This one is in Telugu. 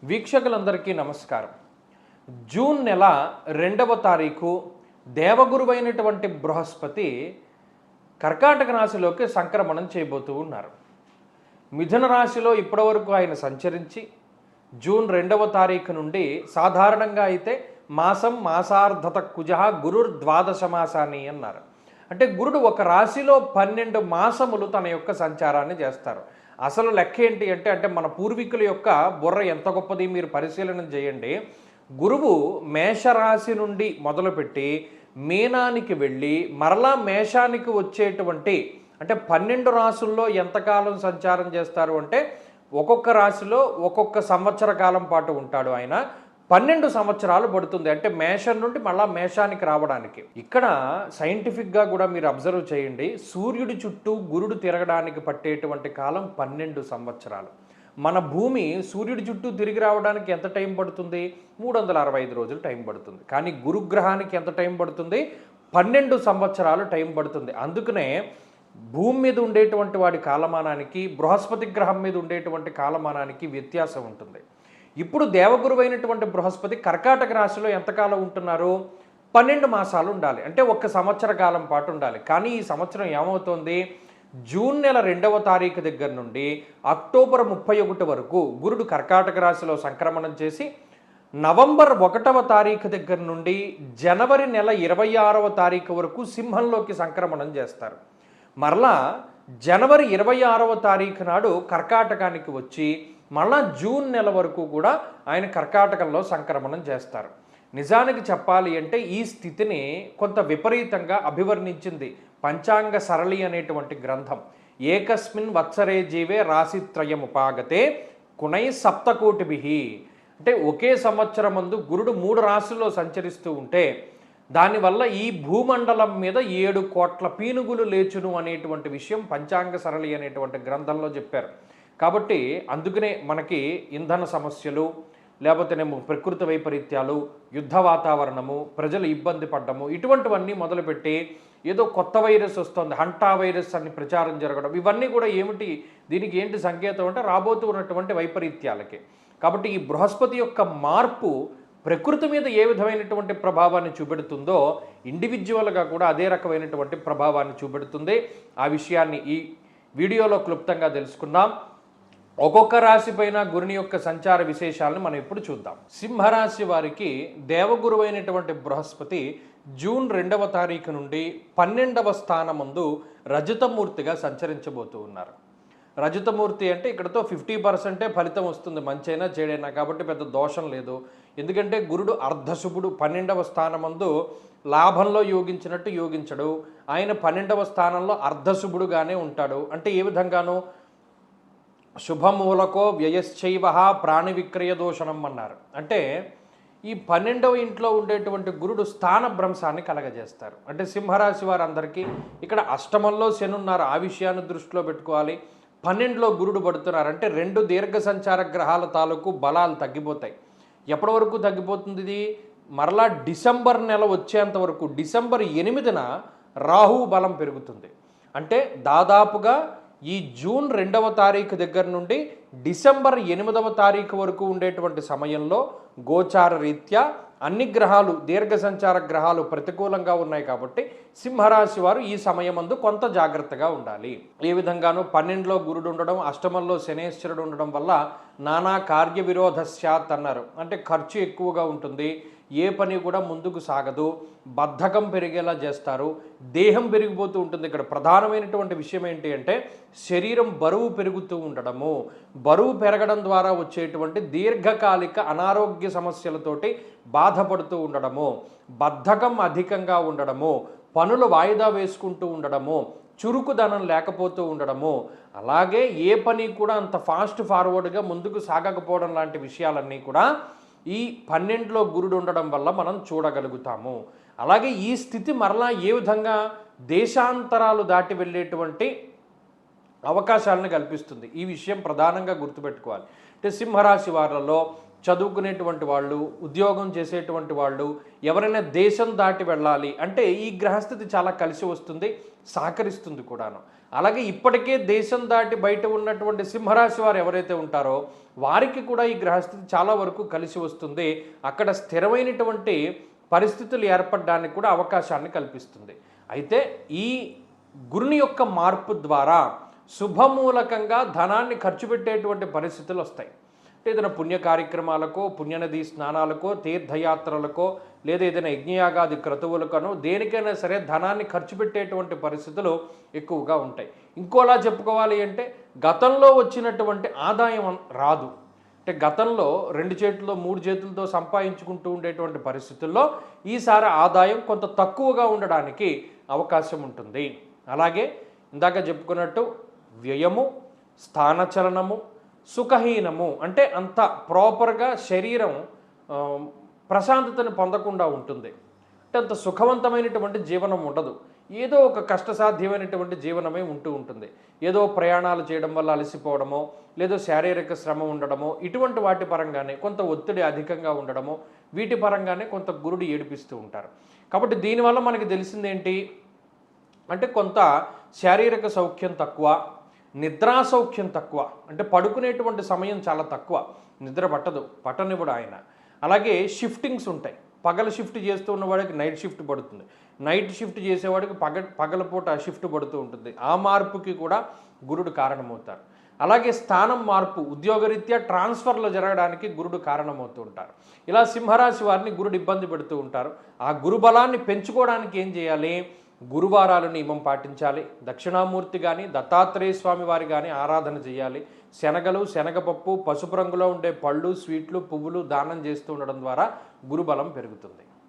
వీక్షకులందరికీ నమస్కారం. జూన్ నెల 2వ తారీఖు దేవగురువైనటువంటి బృహస్పతి కర్కాటక రాశిలోకి సంక్రమణం చేయబోతూ ఉన్నారు. మిథున రాశిలో ఇప్పటివరకు ఆయన సంచరించి జూన్ 2వ తారీఖు నుండి సాధారణంగా అయితే మాసార్ధత కుజ గురుర్ ద్వాదశ మాసాని అన్నారు. అంటే గురుడు ఒక రాశిలో 12 మాసములు తన యొక్క సంచారాన్ని చేస్తారు. అసలు లెక్క ఏంటి అంటే మన పూర్వీకుల యొక్క బుర్ర ఎంత గొప్పది మీరు పరిశీలన చేయండి. గురువు మేషరాశి నుండి మొదలుపెట్టి మీనానికి వెళ్ళి మరలా మేషానికి వచ్చేటువంటి అంటే 12 రాశుల్లో ఎంతకాలం సంచారం చేస్తారు అంటే ఒక్కొక్క రాశిలో ఒక్కొక్క సంవత్సర కాలం పాటు ఉంటాడు ఆయన. 12 సంవత్సరాలు పడుతుంది అంటే మేషం నుండి మళ్ళా మేషానికి రావడానికి. ఇక్కడ సైంటిఫిక్గా కూడా మీరు అబ్జర్వ్ చేయండి, సూర్యుడి చుట్టూ గురుడు తిరగడానికి పట్టేటువంటి కాలం 12 సంవత్సరాలు. మన భూమి సూర్యుడి చుట్టూ తిరిగి రావడానికి ఎంత టైం పడుతుంది? 365 రోజులు టైం పడుతుంది. కానీ గురుగ్రహానికి ఎంత టైం పడుతుంది? 12 సంవత్సరాలు టైం పడుతుంది. అందుకనే భూమి మీద ఉండేటువంటి వాడి కాలమానానికి బృహస్పతి గ్రహం మీద ఉండేటువంటి కాలమానానికి వ్యత్యాసం ఉంటుంది. ఇప్పుడు దేవగురువైనటువంటి బృహస్పతి కర్కాటక రాశిలో ఎంతకాలం ఉంటున్నారు? 12 మాసాలు ఉండాలి, అంటే 1 సంవత్సర కాలం పాటు ఉండాలి. కానీ ఈ సంవత్సరం ఏమవుతోంది? జూన్ నెల 2వ తారీఖు దగ్గర నుండి అక్టోబర్ 31 వరకు గురుడు కర్కాటక రాశిలో సంక్రమణం చేసి నవంబర్ 1వ తారీఖు దగ్గర నుండి జనవరి నెల 26వ తారీఖు వరకు సింహంలోకి సంక్రమణం చేస్తారు. మరలా జనవరి 26వ తారీఖు నాడు కర్కాటకానికి వచ్చి మళ్ళా జూన్ నెల వరకు కూడా ఆయన కర్కాటకంలో సంక్రమణం చేస్తారు. నిజానికి చెప్పాలి అంటే ఈ స్థితిని కొంత విపరీతంగా అభివర్ణించింది పంచాంగ సరళి అనేటువంటి గ్రంథం. ఏకస్మిన్ వత్సరే జీవే రాశిత్రయముపాగతే కునై సప్తకోటిభిః. అంటే ఒకే సంవత్సరం ముందు గురుడు 3 రాశుల్లో సంచరిస్తూ ఉంటే దానివల్ల ఈ భూమండలం మీద 7 కోట్ల పీనుగులు లేచును అనేటువంటి విషయం పంచాంగ సరళి అనేటువంటి గ్రంథంలో చెప్పారు. కాబట్టి అందుకనే మనకి ఇంధన సమస్యలు లేకపోతేనేమో ప్రకృతి వైపరీత్యాలు, యుద్ధ వాతావరణము, ప్రజలు ఇబ్బంది పడ్డము, ఇటువంటివన్నీ మొదలుపెట్టి ఏదో కొత్త వైరస్ వస్తుంది, హంటా వైరస్ అని ప్రచారం జరగడం, ఇవన్నీ కూడా ఏమిటి, దీనికి ఏంటి సంకేతం అంటే రాబోతూ ఉన్నటువంటి వైపరీత్యాలకి. కాబట్టి ఈ బృహస్పతి యొక్క మార్పు ప్రకృతి మీద ఏ విధమైనటువంటి ప్రభావాన్ని చూపెడుతుందో ఇండివిజువల్గా కూడా అదే రకమైనటువంటి ప్రభావాన్ని చూపెడుతుంది. ఆ విషయాన్ని ఈ వీడియోలో క్లుప్తంగా తెలుసుకుందాం. ఒక్కొక్క రాశి పైన గురుని యొక్క సంచార విశేషాలను మనం ఇప్పుడు చూద్దాం. సింహరాశి వారికి దేవగురువైనటువంటి బృహస్పతి జూన్ 2వ తారీఖు నుండి 12వ స్థానమందు రజతమూర్తిగా సంచరించబోతూ ఉన్నారు. రజతమూర్తి అంటే ఇక్కడతో 50% ఫలితం వస్తుంది, మంచైనా చెడైనా, కాబట్టి పెద్ద దోషం లేదు. ఎందుకంటే గురుడు అర్ధశుభుడు, 12వ స్థానమందు లాభంలో యోగించినట్టు యోగించడు. ఆయన 12వ స్థానంలో అర్ధశుభుడుగానే ఉంటాడు. అంటే ఏ విధంగానూ శుభమూలకో వ్యయశ్చైవ ప్రాణి విక్రయ దోషణం అన్నారు. అంటే ఈ 12వ ఇంట్లో ఉండేటువంటి గురుడు స్థాన భ్రంశాన్ని కలగజేస్తారు. అంటే సింహరాశి వారందరికీ ఇక్కడ అష్టమంలో శని ఉన్నారు, ఆ విషయాన్ని దృష్టిలో పెట్టుకోవాలి. 12లో గురుడు పడుతున్నారు అంటే 2 దీర్ఘ సంచార గ్రహాల తాలూకు బలాలు తగ్గిపోతాయి. ఎప్పటి వరకు తగ్గిపోతుంది ఇది? మరలా డిసెంబర్ నెల వచ్చేంత వరకు. డిసెంబర్ 8న రాహువు బలం పెరుగుతుంది. అంటే దాదాపుగా ఈ జూన్ 2వ తారీఖు దగ్గర నుండి డిసెంబర్ 8వ తారీఖు వరకు ఉండేటువంటి సమయంలో గోచార రీత్యా అన్ని గ్రహాలు, దీర్ఘ సంచార గ్రహాలు ప్రతికూలంగా ఉన్నాయి. కాబట్టి సింహరాశి వారు ఈ సమయమందు కొంత జాగ్రత్తగా ఉండాలి. ఏ విధంగానూ 12లో గురుడు ఉండడం, అష్టమంలో శనేశ్వరుడు ఉండడం వల్ల నానా కార్య విరోధ స్యాత్ అన్నారు. అంటే ఖర్చు ఎక్కువగా ఉంటుంది, ఏ పని కూడా ముందుకు సాగదు, బద్ధకం పెరిగేలా చేస్తారు, దేహం పెరిగిపోతూ ఉంటుంది. ఇక్కడ ప్రధానమైనటువంటి విషయం ఏంటి అంటే శరీరం బరువు పెరుగుతూ ఉండడము, బరువు పెరగడం ద్వారా వచ్చేటువంటి దీర్ఘకాలిక అనారోగ్య సమస్యలతోటి బాధపడుతూ ఉండడము, బద్ధకం అధికంగా ఉండడము, పనులు వాయిదా వేసుకుంటూ ఉండడము, చురుకుదనం లేకపోతూ ఉండడము, అలాగే ఏ పని కూడా అంత ఫాస్ట్ ఫార్వర్డ్గా ముందుకు సాగకపోవడం లాంటి విషయాలన్నీ కూడా ఈ 12లో గురుడు ఉండడం వల్ల మనం చూడగలుగుతాము. అలాగే ఈ స్థితి మరలా ఏ విధంగా దేశాంతరాలు దాటి వెళ్ళేటువంటి అవకాశాలను కల్పిస్తుంది. ఈ విషయం ప్రధానంగా గుర్తుపెట్టుకోవాలి. అంటే సింహరాశి వారిలో చదువుకునేటువంటి వాళ్ళు, ఉద్యోగం చేసేటువంటి వాళ్ళు, ఎవరైనా దేశం దాటి వెళ్ళాలి అంటే ఈ గ్రహస్థితి చాలా కలిసి వస్తుంది, సహకరిస్తుంది కూడాను. అలాగే ఇప్పటికే దేశం దాటి బయట ఉన్నటువంటి సింహరాశి వారు ఎవరైతే ఉంటారో వారికి కూడా ఈ గ్రహస్థితి చాలా వరకు కలిసి వస్తుంది. అక్కడ స్థిరమైనటువంటి పరిస్థితులు ఏర్పడడానికి కూడా అవకాశాన్ని కల్పిస్తుంది. అయితే ఈ గురుని యొక్క మార్పు ద్వారా శుభమూలకంగా ధనాన్ని ఖర్చు పెట్టేటువంటి పరిస్థితులు వస్తాయి. ఏదైనా పుణ్య కార్యక్రమాలకో, పుణ్యనది స్నానాలకో, తీర్థయాత్రలకో, లేదా ఏదైనా యజ్ఞయాగాది క్రతువులకనో దేనికైనా సరే ధనాన్ని ఖర్చు పెట్టేటువంటి పరిస్థితులు ఎక్కువగా ఉంటాయి. ఇంకోలా చెప్పుకోవాలి అంటే గతంలో వచ్చినటువంటి ఆదాయం రాదు. అంటే గతంలో 2 చేతుల్లో 3 చేతులతో సంపాదించుకుంటూ ఉండేటువంటి పరిస్థితుల్లో ఈసారి ఆదాయం కొంత తక్కువగా ఉండడానికి అవకాశం ఉంటుంది. అలాగే ఇందాక చెప్పుకున్నట్టు వ్యయము, స్థానచలనము, సుఖహీనము అంటే అంత ప్రాపర్గా శరీరం ప్రశాంతతను పొందకుండా ఉంటుంది. అంటే అంత సుఖవంతమైనటువంటి జీవనం ఉండదు. ఏదో ఒక కష్టసాధ్యమైనటువంటి జీవనమే ఉంటూ ఉంటుంది. ఏదో ప్రయాణాలు చేయడం వల్ల అలసిపోవడమో, లేదో శారీరక శ్రమ ఉండడమో, ఇటువంటి వాటి పరంగానే కొంత ఒత్తిడి అధికంగా ఉండడమో, వీటి పరంగానే కొంత గురుడు ఏడిపిస్తూ ఉంటారు. కాబట్టి దీనివల్ల మనకి తెలిసిందేంటి అంటే కొంత శారీరక సౌఖ్యం తక్కువ, నిద్రా సౌఖ్యం తక్కువ. అంటే పడుకునేటువంటి సమయం చాలా తక్కువ, నిద్ర పట్టనివ్వడు ఆయన. అలాగే షిఫ్టింగ్స్ ఉంటాయి. పగల షిఫ్ట్ చేస్తూ ఉన్నవాడికి నైట్ షిఫ్ట్ పడుతుంది, నైట్ షిఫ్ట్ చేసేవాడికి పగలపూట షిఫ్ట్ పడుతూ ఉంటుంది. ఆ మార్పుకి కూడా గురుడు కారణమవుతారు. అలాగే స్థానం మార్పు, ఉద్యోగరీత్యా ట్రాన్స్ఫర్లు జరగడానికి గురుడు కారణమవుతూ ఉంటారు. ఇలా సింహరాశి వారిని గురుడు ఇబ్బంది పెడుతూ ఉంటారు. ఆ గురుబలాన్ని పెంచుకోవడానికి ఏం చేయాలి? గురువారాలు నియమం పాటించాలి. దక్షిణామూర్తి కానీ దత్తాత్రేయ స్వామి వారి కానీ ఆరాధన చేయాలి. శనగలు, శనగపప్పు, పసుపు రంగులో ఉండే పళ్ళు, స్వీట్లు, పువ్వులు దానం చేస్తూ ఉండడం ద్వారా గురుబలం పెరుగుతుంది.